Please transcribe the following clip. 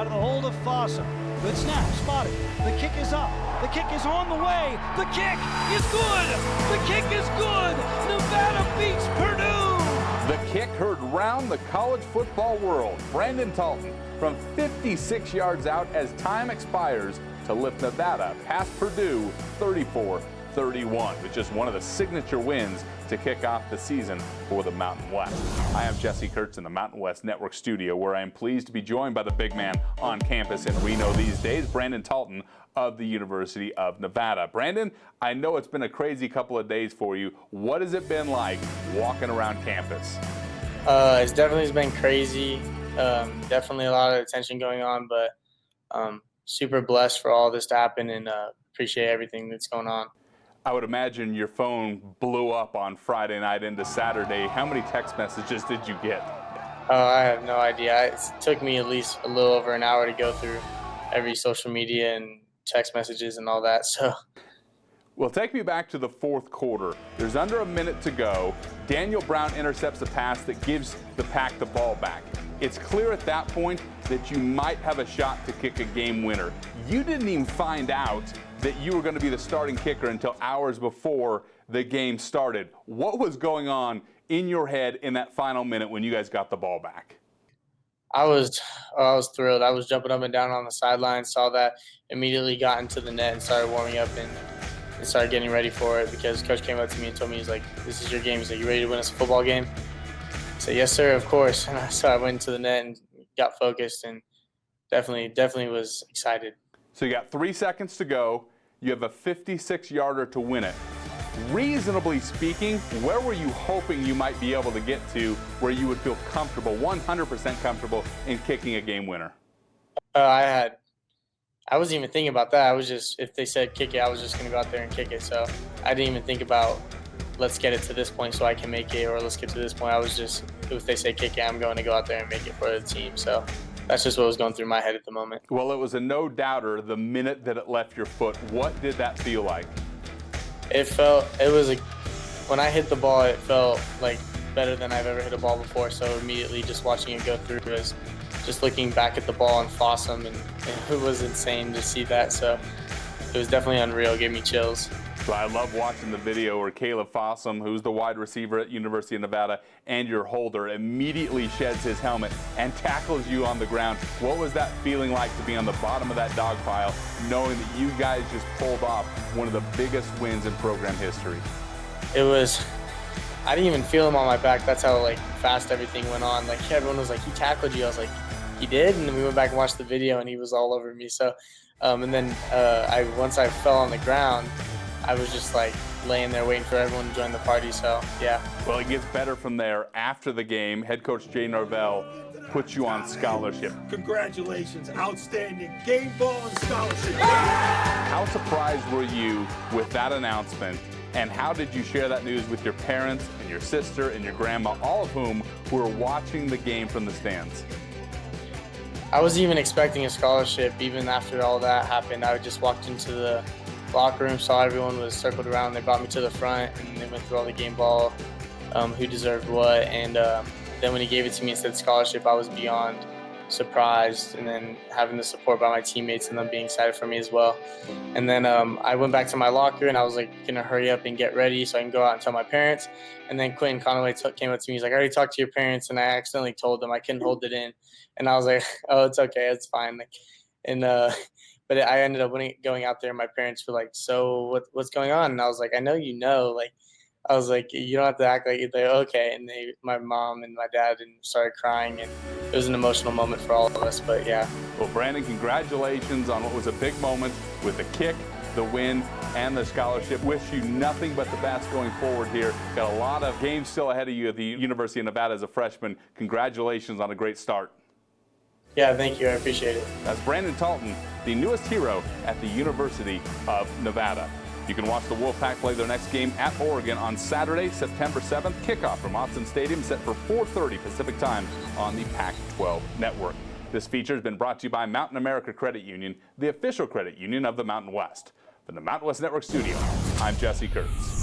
out of the hold of Fossum. Good snap, spotted. The kick is up. The kick is on the way. The kick is good. The kick is good. Nevada beats Purdue. The kick heard round the college football world. Brandon Talton from 56 yards out as time expires to lift Nevada past Purdue 34-31, with just one of the signature wins to kick off the season for the Mountain West. I am Jesse Kurtz in the Mountain West Network studio, where I am pleased to be joined by the big man on campus in Reno these days, Brandon Talton of the University of Nevada. Brandon, I know it's been a crazy couple of days for you. What has it been like walking around campus? It's definitely been crazy. Definitely a lot of attention going on, but super blessed for all this to happen, and appreciate everything that's going on. I would imagine your phone blew up on Friday night into Saturday. How many text messages did you get? I have no idea. It took me at least a little over an hour to go through every social media and text messages and all that. So, well, take me back to the fourth quarter. There's under a minute to go. Daniel Brown intercepts a pass that gives the Pack the ball back. It's clear at that point that you might have a shot to kick a game winner. You didn't even find out that you were going to be the starting kicker until hours before the game started. What was going on in your head in that final minute when you guys got the ball back? I was thrilled. I was jumping up and down on the sideline, saw that, immediately got into the net and started warming up and started getting ready for it, because Coach came up to me and told me, he's like, "This is your game." He's like, "You ready to win us a football game?" I said, "Yes, sir, of course." And so I went to the net and got focused, and definitely was excited. So you got 3 seconds to go. You have a 56-yarder to win it. Reasonably speaking, where were you hoping you might be able to get to where you would feel comfortable, 100% comfortable in kicking a game winner? I wasn't even thinking about that. I was just, if they said kick it, I was just going to go out there and kick it. So I didn't even think about, let's get it to this point so I can make it, or let's get to this point. I was just, if they say kick it, I'm going to go out there and make it for the team. So that's just what was going through my head at the moment. Well, it was a no-doubter the minute that it left your foot. What did that feel like? When I hit the ball, it felt like better than I've ever hit a ball before. So immediately just watching it go through was just looking back at the ball and Fossum, and it was insane to see that. So it was definitely unreal. It gave me chills. So I love watching the video where Caleb Fossum, who's the wide receiver at University of Nevada and your holder, immediately sheds his helmet and tackles you on the ground. What was that feeling like to be on the bottom of that dog pile, knowing that you guys just pulled off one of the biggest wins in program history? I didn't even feel him on my back. That's how fast everything went on. Everyone was like, "He tackled you." I was like, "He did?" And then we went back and watched the video, and he was all over me. So, and then once I fell on the ground, I was just laying there waiting for everyone to join the party. So, yeah. Well, it gets better from there. After the game, head coach Jay Norvell puts you on scholarship. Congratulations, outstanding game ball and scholarship. How surprised were you with that announcement, and how did you share that news with your parents and your sister and your grandma, all of whom were watching the game from the stands? I wasn't even expecting a scholarship. Even after all that happened, I just walked into the locker room, saw everyone was circled around. They brought me to the front, and they went through all the game ball, who deserved what. And then when he gave it to me and said scholarship, I was beyond surprised. And then having the support by my teammates and them being excited for me as well. And then I went back to my locker, and I was gonna hurry up and get ready so I can go out and tell my parents. And then Quentin Conaway came up to me. He's like, "I already talked to your parents," and I accidentally told them. I couldn't hold it in. And I was like, "Oh, it's okay, it's fine." But I ended up going out there, and my parents were like, "So what's going on?" And I was like, "I know you know." I was like, "You don't have to act like you're okay." And my mom and my dad started crying, and it was an emotional moment for all of us. But yeah. Well, Brandon, congratulations on what was a big moment with the kick, the win, and the scholarship. Wish you nothing but the best going forward here. Got a lot of games still ahead of you at the University of Nevada as a freshman. Congratulations on a great start. Yeah, thank you. I appreciate it. That's Brandon Talton, the newest hero at the University of Nevada. You can watch the Wolfpack play their next game at Oregon on Saturday, September 7th. Kickoff from Autzen Stadium set for 4:30 Pacific Time on the Pac-12 Network. This feature has been brought to you by Mountain America Credit Union, the official credit union of the Mountain West. From the Mountain West Network studio, I'm Jesse Kurtz.